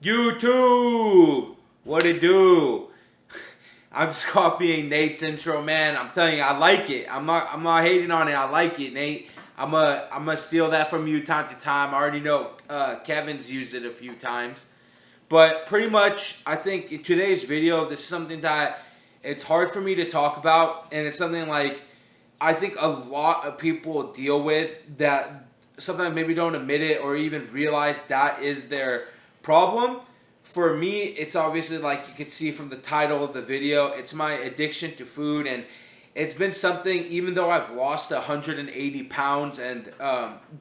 YouTube, what it do? I'm just copying Nate's intro, man. I'm telling you, I like it. I'm not hating on it. I like it, Nate. I'm gonna steal that from you time to time. I already know Kevin's used it a few times, but pretty much, I think in today's video, this is something that it's hard for me to talk about, and it's something like I think a lot of people deal with that sometimes maybe don't admit it or even realize that is their problem. For me, it's obviously like you can see from the title of the video, it's my addiction to food, and it's been something, even though I've lost 180 pounds and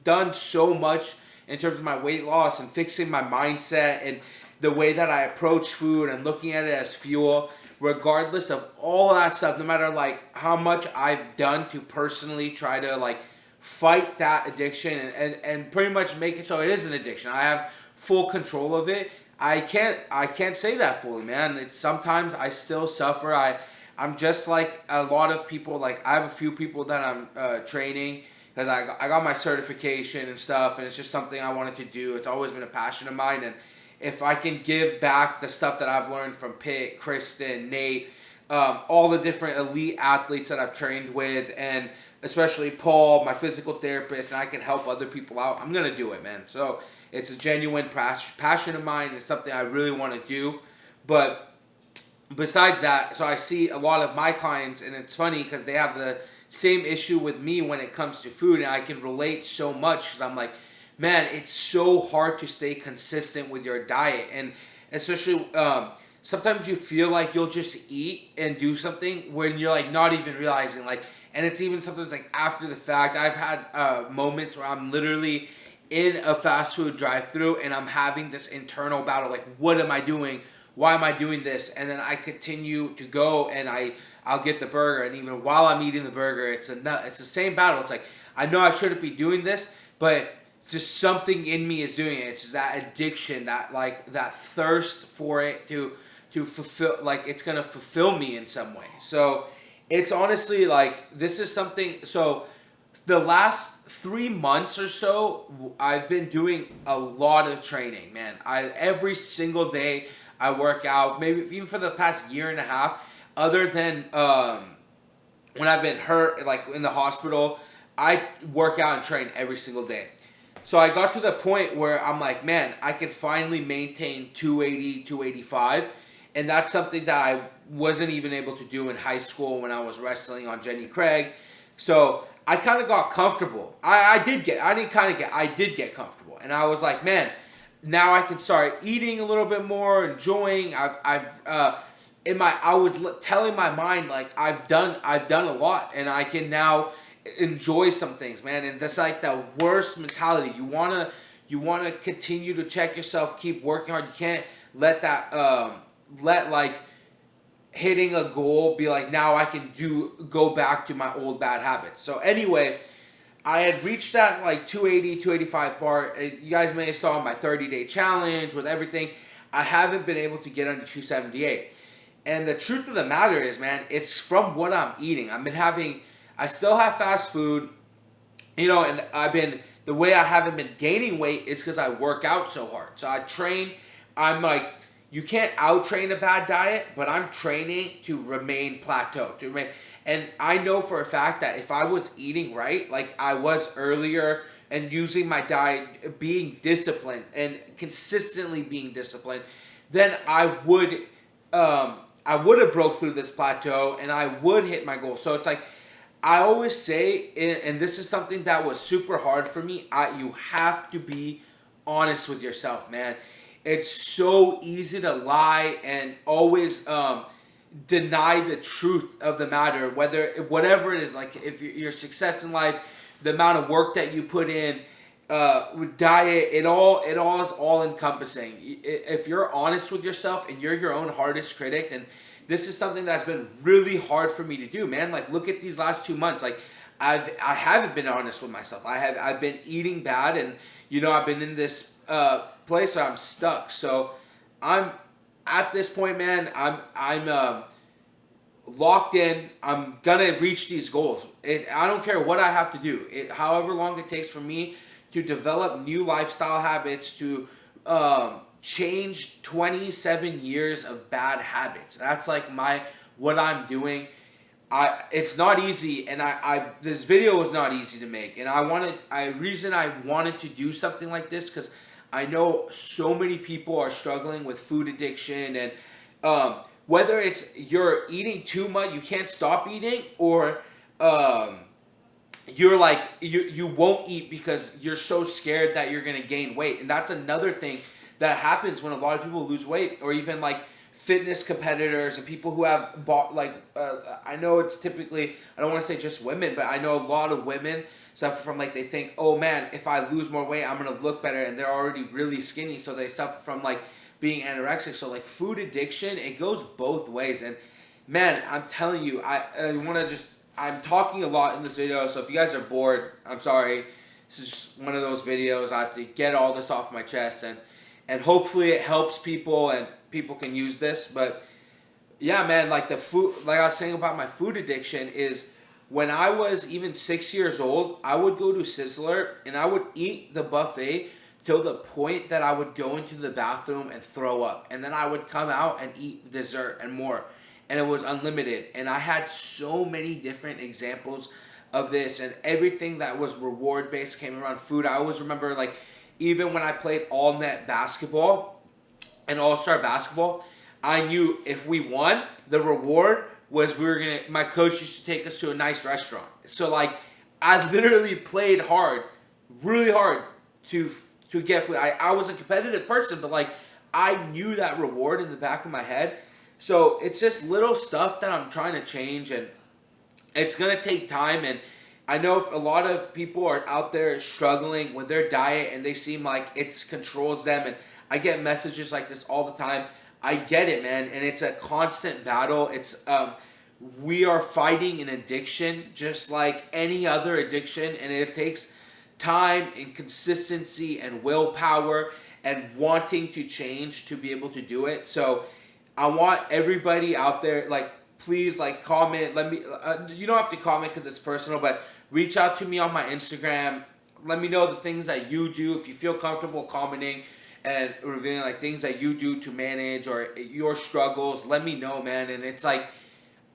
done so much in terms of my weight loss and fixing my mindset and the way that I approach food and looking at it as fuel, regardless of all that stuff, no matter like how much I've done to personally try to like fight that addiction and pretty much make it so it is an addiction. I have full control of it. I can't say that fully, man. It's sometimes I still suffer. I'm just like a lot of people. Like I have a few people that I'm training because I got my certification and stuff, and it's just something I wanted to do. It's always been a passion of mine, and if I can give back the stuff that I've learned from Pitt, Kristen, Nate, all the different elite athletes that I've trained with, and especially Paul, my physical therapist, and I can help other people out, I'm gonna do it, man. So it's a genuine passion of mine. It's something I really want to do. But besides that, so I see a lot of my clients, and it's funny because they have the same issue with me when it comes to food, and I can relate so much because I'm like, man, it's so hard to stay consistent with your diet, and especially sometimes you feel like you'll just eat and do something when you're like not even realizing, like, and it's even sometimes like after the fact. I've had moments where I'm literally in a fast food drive-through and I'm having this internal battle, like, what am I doing? Why am I doing this? And then I continue to go and I'll get the burger, and even while I'm eating the burger, it's the same battle. It's like I know I shouldn't be doing this, but it's just something in me is doing it. It's just that addiction, that like that thirst for it to fulfill, like it's gonna fulfill me in some way. So it's honestly like this is something. So the last 3 months or so, I've been doing a lot of training, man. Every single day I work out, maybe even for the past year and a half. Other than when I've been hurt, like in the hospital, I work out and train every single day. So I got to the point where I'm like, man, I can finally maintain 280, 285. And that's something that I wasn't even able to do in high school when I was wrestling on Jenny Craig. So I kind of got comfortable. I did get comfortable. And I was like, man, now I can start eating a little bit more, enjoying. I was telling my mind like I've done a lot, and I can now enjoy some things, man. And that's like the worst mentality. You wanna continue to check yourself, keep working hard. You can't let that let like hitting a goal be like, now I can go back to my old bad habits. So anyway, I had reached that like 280, 285 part. You guys may have saw my 30-day challenge with everything. I haven't been able to get under 278. And the truth of the matter is, man, it's from what I'm eating. I still have fast food, and the way I haven't been gaining weight is because I work out so hard. So I train, I'm like, you can't out-train a bad diet, but I'm training to remain plateau, and I know for a fact that if I was eating right, like I was earlier, and using my diet, being disciplined, and consistently being disciplined, then I would have broke through this plateau, and I would hit my goal. So it's like, I always say, and this is something that was super hard for me, you have to be honest with yourself, man. It's so easy to lie and always deny the truth of the matter, whatever it is, like if your success in life, the amount of work that you put in, with diet, it all is all encompassing. If you're honest with yourself and you're your own hardest critic, then this is something that's been really hard for me to do, man. Like look at these last 2 months, like I haven't been honest with myself. I've been eating bad, and I've been in this place where I'm stuck. So I'm at this point, man. I'm locked in. I'm gonna reach these goals. I don't care what I have to do. However long it takes for me to develop new lifestyle habits, to change 27 years of bad habits. That's like what I'm doing. It's not easy, and this video was not easy to make, and reason I wanted to do something like this because I know so many people are struggling with food addiction, and whether it's you're eating too much, you can't stop eating, or you're like you won't eat because you're so scared that you're gonna gain weight, and that's another thing that happens when a lot of people lose weight, or even like fitness competitors and people who have bought I know it's typically, I don't want to say just women, but I know a lot of women suffer from like, they think, oh man, if I lose more weight I'm gonna look better, and they're already really skinny, so they suffer from like being anorexic. So like food addiction, it goes both ways, and man, I'm telling you, I'm talking a lot in this video, so if you guys are bored, I'm sorry. This is just one of those videos. I have to get all this off my chest, and hopefully it helps people and people can use this. But yeah, man, like the food, like I was saying about my food addiction, is when I was even 6 years old, I would go to Sizzler and I would eat the buffet till the point that I would go into the bathroom and throw up, and then I would come out and eat dessert and more, and it was unlimited. And I had so many different examples of this, and everything that was reward based came around food. I always remember, like, even when I played all net basketball and all-star basketball, I knew if we won, the reward was my coach used to take us to a nice restaurant. So like, I literally played hard, really hard to get food. I was a competitive person, but like, I knew that reward in the back of my head. So it's just little stuff that I'm trying to change, and it's gonna take time. And I know if a lot of people are out there struggling with their diet and they seem like it controls them, and I get messages like this all the time. I get it, man, and it's a constant battle. It's we are fighting an addiction just like any other addiction, and it takes time and consistency and willpower and wanting to change to be able to do it. So I want everybody out there, like, please, like, comment. Let me. You don't have to comment because it's personal, but reach out to me on my Instagram. Let me know the things that you do. If you feel comfortable commenting and revealing like things that you do to manage or your struggles, let me know, man. And it's like,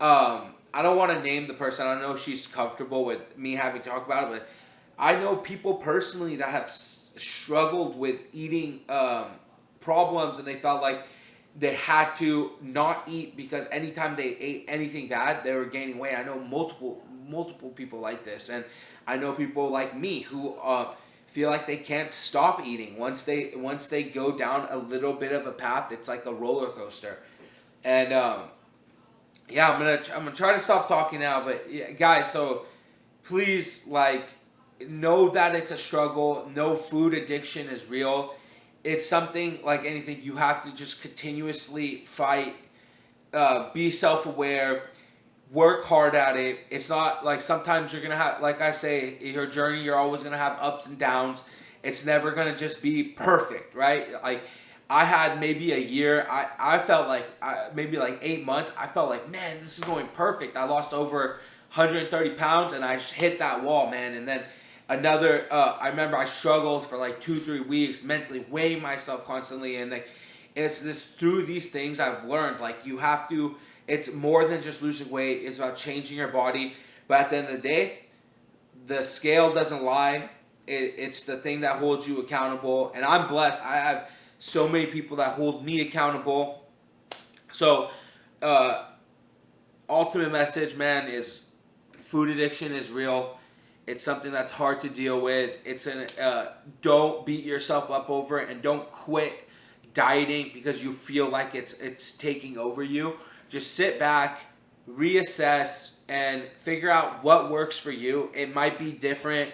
I don't want to name the person. I don't know if she's comfortable with me having to talk about it, but I know people personally that have struggled with eating problems, and they felt like they had to not eat because anytime they ate anything bad, they were gaining weight. I know multiple people like this, and I know people like me who feel like they can't stop eating. Once they go down a little bit of a path, it's like a roller coaster. And yeah, I'm gonna try to stop talking now, but yeah, guys, so please, like, know that it's a struggle. No, food addiction is real. It's something like anything, you have to just continuously fight, be self-aware, work hard at it. It's not like sometimes you're going to have, like I say, your journey, you're always going to have ups and downs. It's never going to just be perfect, right? Like, I had maybe a year, I felt like, maybe like 8 months, I felt like, man, this is going perfect. I lost over 130 pounds, and I just hit that wall, man. And then another, I remember I struggled for like 2-3 weeks mentally, weighing myself constantly, and like, it's this, through these things I've learned, like, you have to, it's more than just losing weight, it's about changing your body. But at the end of the day, the scale doesn't lie. It's the thing that holds you accountable, and I'm blessed. I have so many people that hold me accountable. So, ultimate message, man, is food addiction is real. It's something that's hard to deal with. Don't beat yourself up over it, and don't quit dieting because you feel like it's taking over you. Just sit back, reassess, and figure out what works for you. It might be different,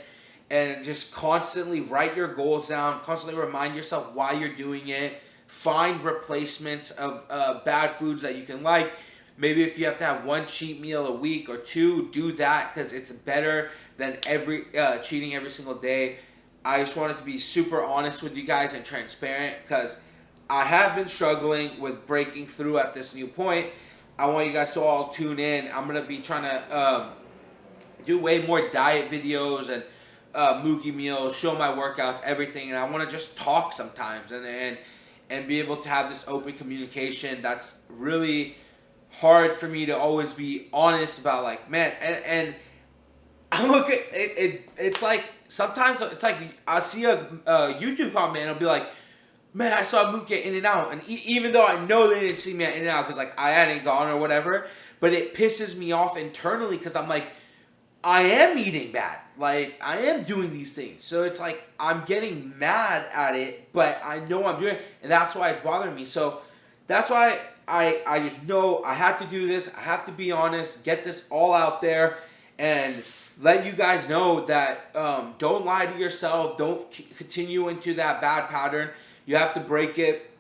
and just constantly write your goals down. Constantly remind yourself why you're doing it. Find replacements of bad foods that you can like. Maybe if you have to have one cheat meal a week or two, do that, because it's better than cheating every single day. I just wanted to be super honest with you guys and transparent, because I have been struggling with breaking through at this new point. I want you guys to all tune in. I'm going to be trying to do way more diet videos and Mookie meals, show my workouts, everything. And I want to just talk sometimes. And and be able to have this open communication. That's really hard for me to always be honest about, like, man, and I'm okay. It's like sometimes it's like I see a YouTube comment and I'll be like, man, I saw Mookie in and out, and even though I know they didn't see me at in and out because like I hadn't gone or whatever, but it pisses me off internally because I'm like, I am eating bad, like I am doing these things, so it's like I'm getting mad at it, but I know I'm doing it, and that's why it's bothering me. So that's why I just know I have to do this. I have to be honest, get this all out there, and let you guys know that don't lie to yourself. Don't continue into that bad pattern. You have to break it,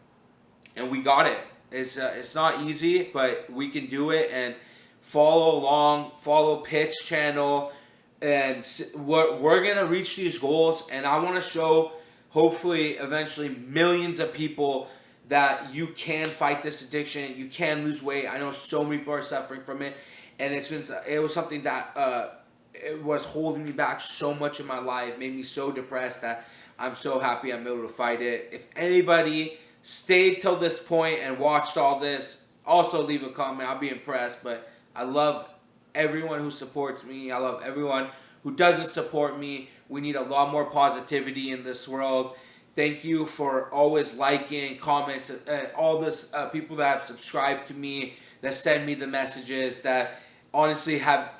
and we got it. It's not easy, but we can do it. And follow along, follow Pitch channel, and we're gonna reach these goals. And I want to show, hopefully, eventually, millions of people that you can fight this addiction. You can lose weight. I know so many people are suffering from it, and it was something that it was holding me back so much in my life, made me so depressed that I'm so happy I'm able to fight it. If anybody stayed till this point and watched all this, also leave a comment. I'll be impressed. But I love everyone who supports me. I love everyone who doesn't support me. We need a lot more positivity in this world. Thank you for always liking, comments, all this people that have subscribed to me, that send me the messages, that honestly have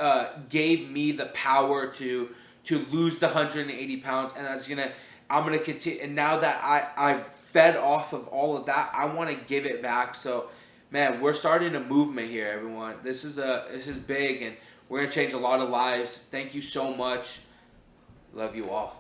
gave me the power to lose the 180 pounds, and I'm gonna continue. And now that I fed off of all of that, I want to give it back. So, man, we're starting a movement here, everyone. This is big, and we're gonna change a lot of lives. Thank you so much. Love you all.